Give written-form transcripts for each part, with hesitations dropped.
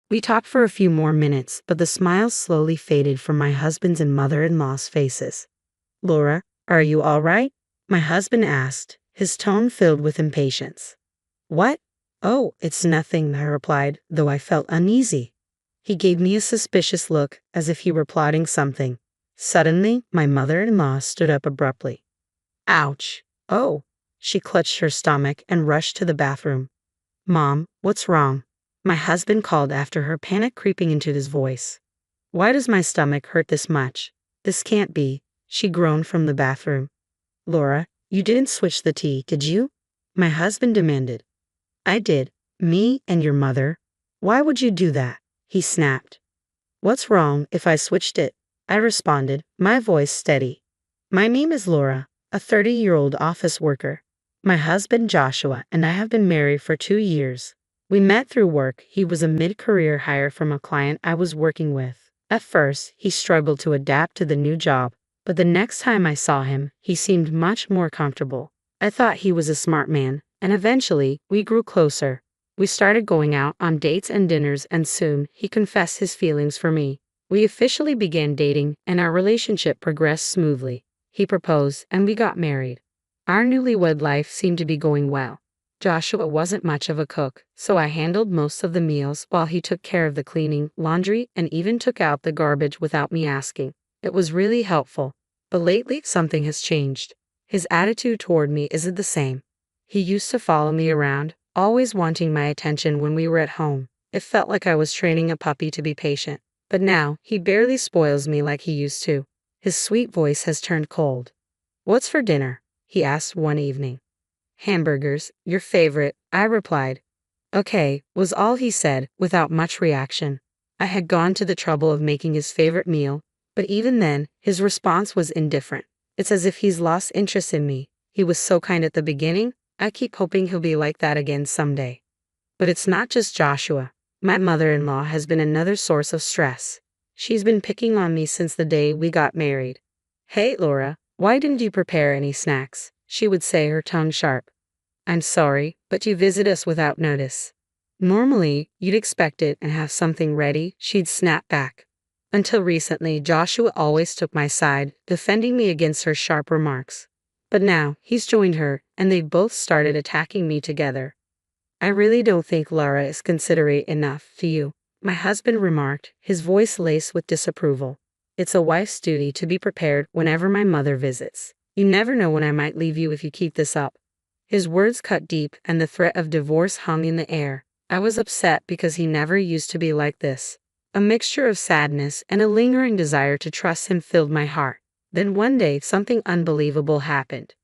We talked for a few more minutes, but the smiles slowly faded from my husband's and mother-in-law's faces. "Laura, are you all right?" my husband asked, his tone filled with impatience. "What? Oh, it's nothing," I replied, though I felt uneasy. He gave me a suspicious look, as if he were plotting something. Suddenly, my mother-in-law stood up abruptly. "Ouch! Oh!" She clutched her stomach and rushed to the bathroom. "Mom, what's wrong?" my husband called after her, panic creeping into his voice. "Why does my stomach hurt this much? This can't be," she groaned from the bathroom. "Laura, you didn't switch the tea, did you?" my husband demanded. "I did. Me and your mother. Why would you do that?" he snapped. "What's wrong if I switched it?" I responded, my voice steady. "My name is Laura, a 30-year-old office worker. My husband Joshua and I have been married for 2 years. We met through work. He was a mid-career hire from a client I was working with. At first, he struggled to adapt to the new job, but the next time I saw him, he seemed much more comfortable. I thought he was a smart man, and eventually, we grew closer. We started going out on dates and dinners, and soon, he confessed his feelings for me. We officially began dating, and our relationship progressed smoothly. He proposed, and we got married. Our newlywed life seemed to be going well. Joshua wasn't much of a cook, so I handled most of the meals while he took care of the cleaning, laundry, and even took out the garbage without me asking. It was really helpful. But lately, something has changed. His attitude toward me isn't the same. He used to follow me around, always wanting my attention when we were at home. It felt like I was training a puppy to be patient. But now, he barely spoils me like he used to. His sweet voice has turned cold. "What's for dinner?" he asked one evening. "Hamburgers, your favorite," I replied. "Okay," was all he said, without much reaction. I had gone to the trouble of making his favorite meal, but even then, his response was indifferent. It's as if he's lost interest in me. He was so kind at the beginning. I keep hoping he'll be like that again someday. But it's not just Joshua. My mother-in-law has been another source of stress. She's been picking on me since the day we got married. "Hey, Laura, why didn't you prepare any snacks?" she would say, her tongue sharp. "I'm sorry, but you visit us without notice. Normally, you'd expect it and have something ready," she'd snap back. Until recently, Joshua always took my side, defending me against her sharp remarks. But now, he's joined her, and they've both started attacking me together. "I really don't think Laura is considerate enough to you," my husband remarked, his voice laced with disapproval. "It's a wife's duty to be prepared whenever my mother visits. You never know when I might leave you if you keep this up." His words cut deep, and the threat of divorce hung in the air. I was upset because he never used to be like this. A mixture of sadness and a lingering desire to trust him filled my heart. Then one day, something unbelievable happened.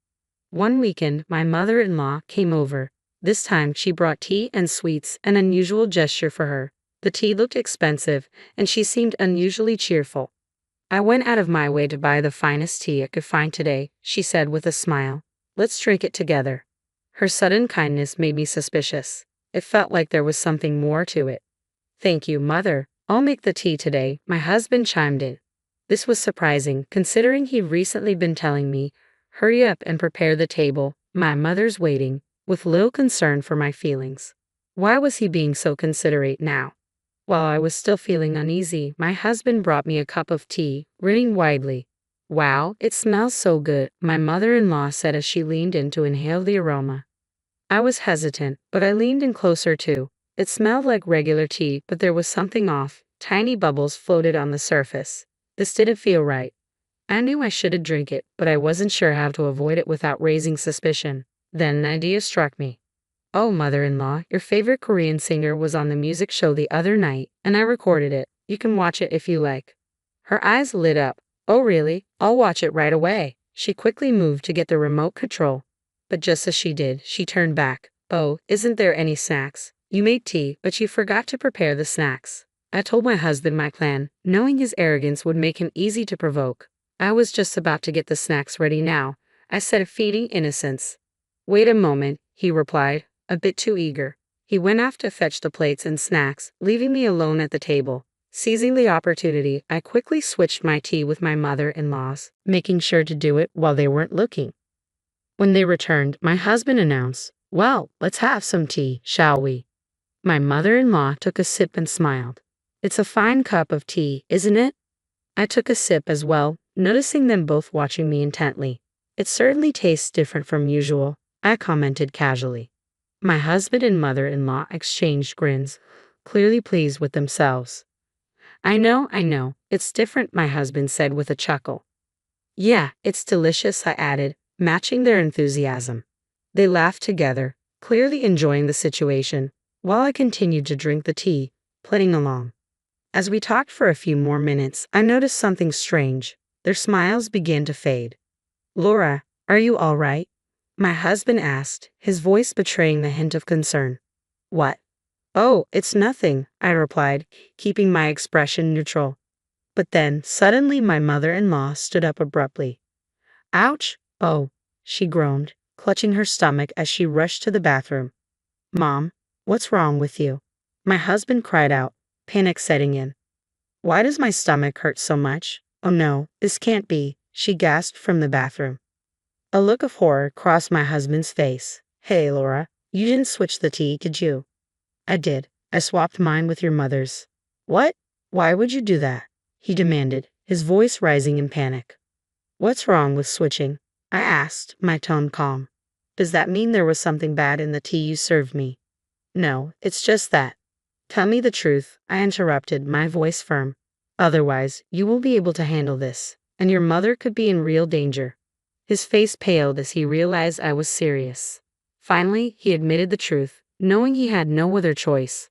One weekend, my mother-in-law came over. This time, she brought tea and sweets, an unusual gesture for her. The tea looked expensive, and she seemed unusually cheerful. "I went out of my way to buy the finest tea I could find today," she said with a smile. "Let's drink it together." Her sudden kindness made me suspicious. It felt like there was something more to it. "Thank you, Mother. I'll make the tea today," my husband chimed in. This was surprising, considering he'd recently been telling me, "Hurry up and prepare the table. My mother's waiting," with little concern for my feelings. Why was he being so considerate now? While I was still feeling uneasy, my husband brought me a cup of tea, grinning widely. "Wow, it smells so good," my mother-in-law said as she leaned in to inhale the aroma. I was hesitant, but I leaned in closer too. It smelled like regular tea, but there was something off. Tiny bubbles floated on the surface. This didn't feel right. I knew I shouldn't drink it, but I wasn't sure how to avoid it without raising suspicion. Then an idea struck me. "Oh, mother-in-law, your favorite Korean singer was on the music show the other night, and I recorded it. You can watch it if you like." Her eyes lit up. "Oh, really? I'll watch it right away." She quickly moved to get the remote control. But just as she did, she turned back. "Oh, isn't there any snacks? You made tea, but you forgot to prepare the snacks." I told my husband my plan, knowing his arrogance would make him easy to provoke. "I was just about to get the snacks ready now," I said, feigning innocence. "Wait a moment," he replied, a bit too eager. He went off to fetch the plates and snacks, leaving me alone at the table. Seizing the opportunity, I quickly switched my tea with my mother-in-law's, making sure to do it while they weren't looking. When they returned, my husband announced, "Well, let's have some tea, shall we?" My mother-in-law took a sip and smiled. It's a fine cup of tea, isn't it? I took a sip as well, noticing them both watching me intently. It certainly tastes different from usual, I commented casually. My husband and mother-in-law exchanged grins, clearly pleased with themselves. I know, it's different, my husband said with a chuckle. Yeah, it's delicious, I added, matching their enthusiasm. They laughed together, clearly enjoying the situation, while I continued to drink the tea, playing along. As we talked for a few more minutes, I noticed something strange. Their smiles began to fade. Laura, are you all right? My husband asked, his voice betraying the hint of concern. What? Oh, it's nothing, I replied, keeping my expression neutral. But then, suddenly my mother-in-law stood up abruptly. Ouch! Oh, she groaned, clutching her stomach as she rushed to the bathroom. Mom, what's wrong with you? My husband cried out, panic setting in. Why does my stomach hurt so much? Oh no, this can't be, she gasped from the bathroom. A look of horror crossed my husband's face. Hey, Laura, you didn't switch the tea, did you? I did. I swapped mine with your mother's. What? Why would you do that? He demanded, his voice rising in panic. What's wrong with switching? I asked, my tone calm. Does that mean there was something bad in the tea you served me? No, it's just that. Tell me the truth, I interrupted, my voice firm. Otherwise, you won't be able to handle this, and your mother could be in real danger. His face paled as he realized I was serious. Finally, he admitted the truth, knowing he had no other choice.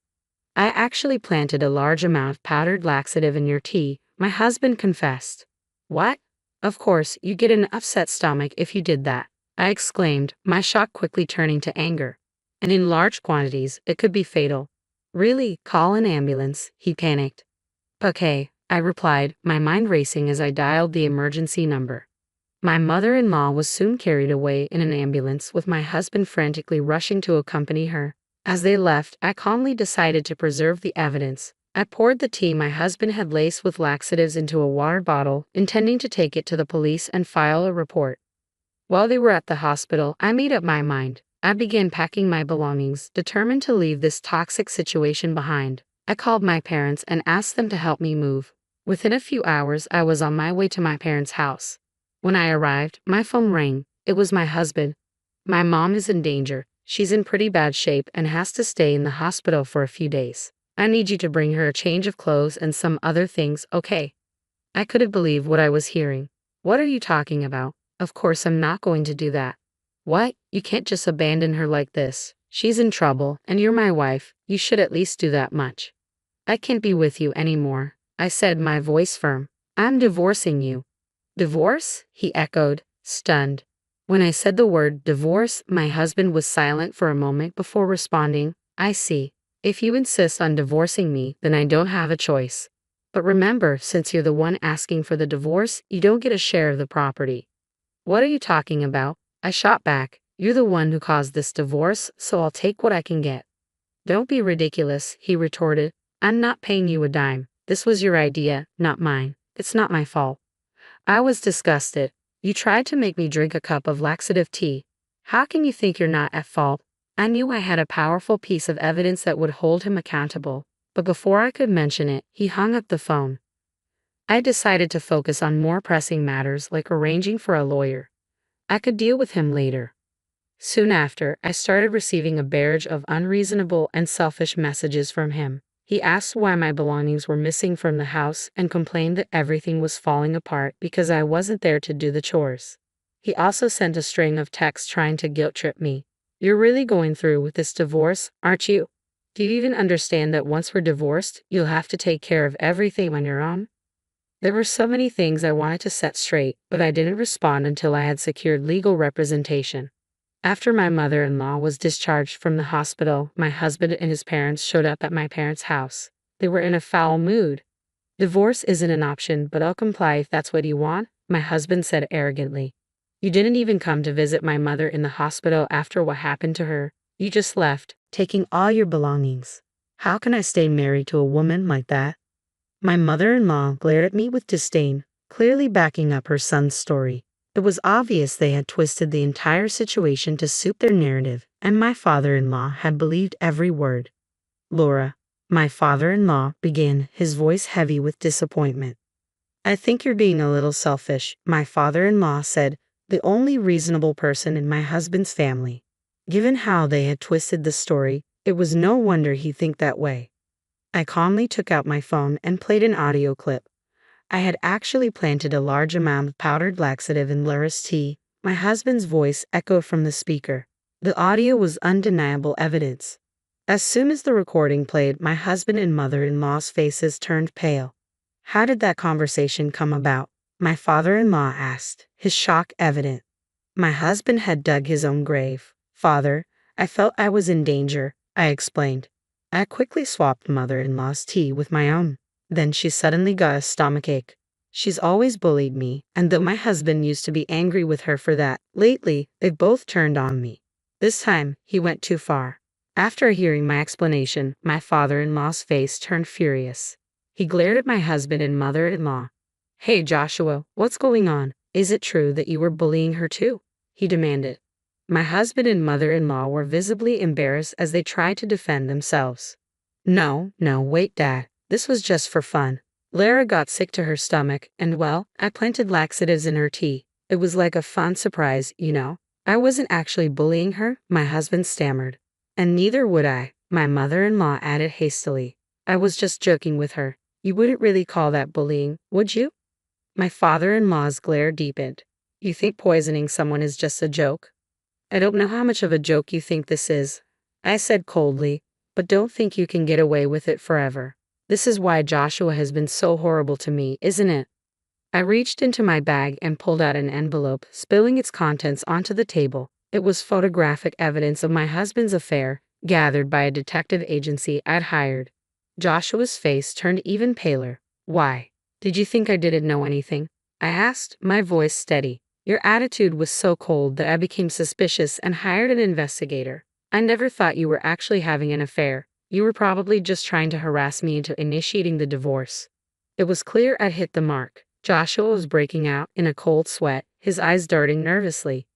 I actually planted a large amount of powdered laxative in your tea, my husband confessed. What? Of course, you get an upset stomach if you did that, I exclaimed, my shock quickly turning to anger. And in large quantities, it could be fatal. Really, call an ambulance, he panicked. Okay, I replied, my mind racing as I dialed the emergency number. My mother-in-law was soon carried away in an ambulance with my husband frantically rushing to accompany her. As they left, I calmly decided to preserve the evidence. I poured the tea my husband had laced with laxatives into a water bottle, intending to take it to the police and file a report. While they were at the hospital, I made up my mind. I began packing my belongings, determined to leave this toxic situation behind. I called my parents and asked them to help me move. Within a few hours, I was on my way to my parents' house. When I arrived, my phone rang. It was my husband. My mom is in danger. She's in pretty bad shape and has to stay in the hospital for a few days. I need you to bring her a change of clothes and some other things, okay? I couldn't believe what I was hearing. What are you talking about? Of course I'm not going to do that. What? You can't just abandon her like this. She's in trouble, and you're my wife. You should at least do that much. I can't be with you anymore, I said, my voice firm. I'm divorcing you. Divorce? He echoed, stunned. When I said the word divorce, my husband was silent for a moment before responding, I see. If you insist on divorcing me, then I don't have a choice. But remember, since you're the one asking for the divorce, you don't get a share of the property. What are you talking about? I shot back. You're the one who caused this divorce, so I'll take what I can get. Don't be ridiculous, he retorted. I'm not paying you a dime. This was your idea, not mine. It's not my fault. I was disgusted. You tried to make me drink a cup of laxative tea. How can you think you're not at fault? I knew I had a powerful piece of evidence that would hold him accountable, but before I could mention it, he hung up the phone. I decided to focus on more pressing matters like arranging for a lawyer. I could deal with him later. Soon after, I started receiving a barrage of unreasonable and selfish messages from him. He asked why my belongings were missing from the house and complained that everything was falling apart because I wasn't there to do the chores. He also sent a string of texts trying to guilt-trip me. You're really going through with this divorce, aren't you? Do you even understand that once we're divorced, you'll have to take care of everything on your own? There were so many things I wanted to set straight, but I didn't respond until I had secured legal representation. After my mother-in-law was discharged from the hospital, my husband and his parents showed up at my parents' house. They were in a foul mood. Divorce isn't an option, but I'll comply if that's what you want, my husband said arrogantly. You didn't even come to visit my mother in the hospital after what happened to her. You just left, taking all your belongings. How can I stay married to a woman like that? My mother-in-law glared at me with disdain, clearly backing up her son's story. It was obvious they had twisted the entire situation to suit their narrative, and my father-in-law had believed every word. Laura, my father-in-law began, his voice heavy with disappointment. I think you're being a little selfish, my father-in-law said, the only reasonable person in my husband's family. Given how they had twisted the story, it was no wonder he'd think that way. I calmly took out my phone and played an audio clip. I had actually planted a large amount of powdered laxative in Laura's tea. My husband's voice echoed from the speaker. The audio was undeniable evidence. As soon as the recording played, my husband and mother-in-law's faces turned pale. How did that conversation come about? My father-in-law asked, his shock evident. My husband had dug his own grave. Father, I felt I was in danger, I explained. I quickly swapped mother-in-law's tea with my own. Then she suddenly got a stomachache. She's always bullied me, and though my husband used to be angry with her for that, lately, they've both turned on me. This time, he went too far. After hearing my explanation, my father-in-law's face turned furious. He glared at my husband and mother-in-law. Hey Joshua, what's going on? Is it true that you were bullying her too? He demanded. My husband and mother-in-law were visibly embarrassed as they tried to defend themselves. No, wait Dad. This was just for fun. Lara got sick to her stomach, and well, I planted laxatives in her tea. It was like a fun surprise, you know. I wasn't actually bullying her, my husband stammered. And neither would I, my mother-in-law added hastily. I was just joking with her. You wouldn't really call that bullying, would you? My father-in-law's glare deepened. You think poisoning someone is just a joke? I don't know how much of a joke you think this is, I said coldly, but don't think you can get away with it forever. This is why Joshua has been so horrible to me, isn't it? I reached into my bag and pulled out an envelope, spilling its contents onto the table. It was photographic evidence of my husband's affair, gathered by a detective agency I'd hired. Joshua's face turned even paler. Why? Did you think I didn't know anything? I asked, my voice steady. Your attitude was so cold that I became suspicious and hired an investigator. I never thought you were actually having an affair. You were probably just trying to harass me into initiating the divorce. It was clear I'd hit the mark. Joshua was breaking out in a cold sweat, his eyes darting nervously.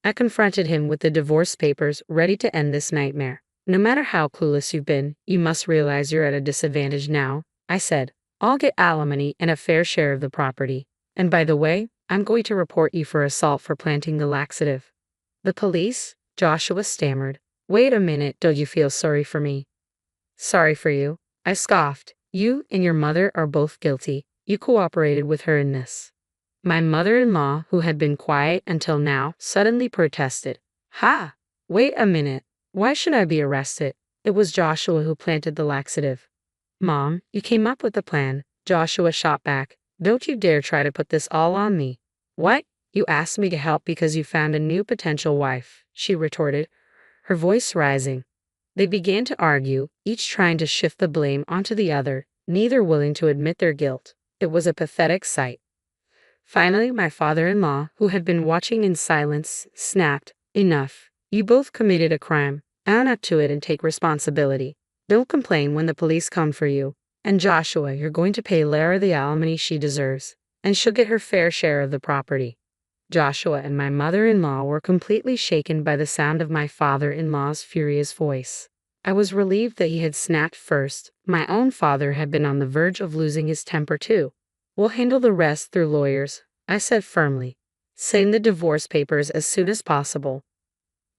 I confronted him with the divorce papers, ready to end this nightmare. No matter how clueless you've been, you must realize you're at a disadvantage now, I said. I'll get alimony and a fair share of the property. And by the way, I'm going to report you for assault for planting the laxative. The police? Joshua stammered. Wait a minute, don't you feel sorry for me? Sorry for you, I scoffed. You and your mother are both guilty. You cooperated with her in this. My mother-in-law, who had been quiet until now, suddenly protested. Ha! Wait a minute. Why should I be arrested? It was Joshua who planted the laxative. Mom, you came up with the plan, Joshua shot back. Don't you dare try to put this all on me. What? You asked me to help because you found a new potential wife, she retorted, her voice rising. They began to argue, each trying to shift the blame onto the other, neither willing to admit their guilt. It was a pathetic sight. Finally, my father-in-law, who had been watching in silence, snapped, Enough. You both committed a crime. Own up to it and take responsibility. Don't complain when the police come for you. And Joshua, you're going to pay Lara the alimony she deserves, and she'll get her fair share of the property. Joshua and my mother-in-law were completely shaken by the sound of my father-in-law's furious voice. I was relieved that he had snapped first. My own father had been on the verge of losing his temper too. We'll handle the rest through lawyers, I said firmly. Send the divorce papers as soon as possible.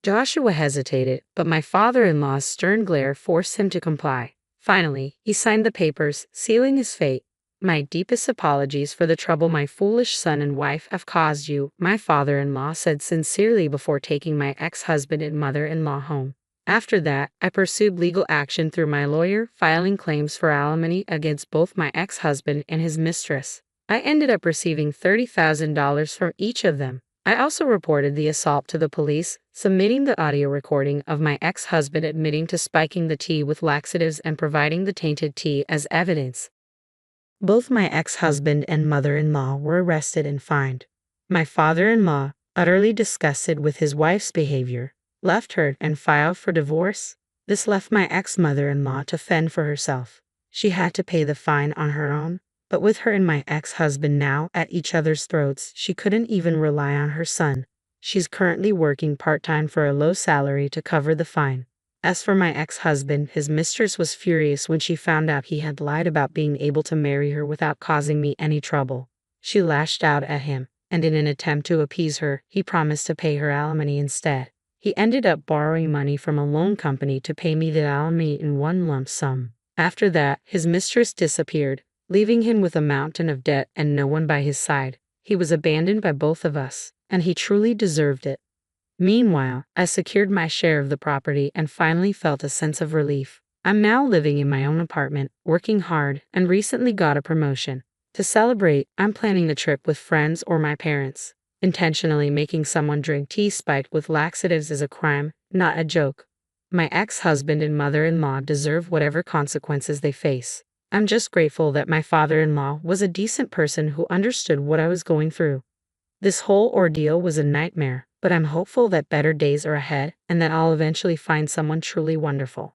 Joshua hesitated, but my father-in-law's stern glare forced him to comply. Finally, he signed the papers, sealing his fate. My deepest apologies for the trouble my foolish son and wife have caused you, my father-in-law said sincerely before taking my ex-husband and mother-in-law home. After that, I pursued legal action through my lawyer, filing claims for alimony against both my ex-husband and his mistress. I ended up receiving $30,000 from each of them. I also reported the assault to the police, submitting the audio recording of my ex-husband admitting to spiking the tea with laxatives and providing the tainted tea as evidence. Both my ex-husband and mother-in-law were arrested and fined. My father-in-law, utterly disgusted with his wife's behavior, left her and filed for divorce. This left my ex-mother-in-law to fend for herself. She had to pay the fine on her own, but with her and my ex-husband now at each other's throats, she couldn't even rely on her son. She's currently working part-time for a low salary to cover the fine. As for my ex-husband, his mistress was furious when she found out he had lied about being able to marry her without causing me any trouble. She lashed out at him, and in an attempt to appease her, he promised to pay her alimony instead. He ended up borrowing money from a loan company to pay me the alimony in one lump sum. After that, his mistress disappeared, leaving him with a mountain of debt and no one by his side. He was abandoned by both of us, and he truly deserved it. Meanwhile, I secured my share of the property and finally felt a sense of relief. I'm now living in my own apartment, working hard, and recently got a promotion. To celebrate, I'm planning a trip with friends or my parents. Intentionally making someone drink tea spiked with laxatives is a crime, not a joke. My ex-husband and mother-in-law deserve whatever consequences they face. I'm just grateful that my father-in-law was a decent person who understood what I was going through. This whole ordeal was a nightmare, but I'm hopeful that better days are ahead and that I'll eventually find someone truly wonderful.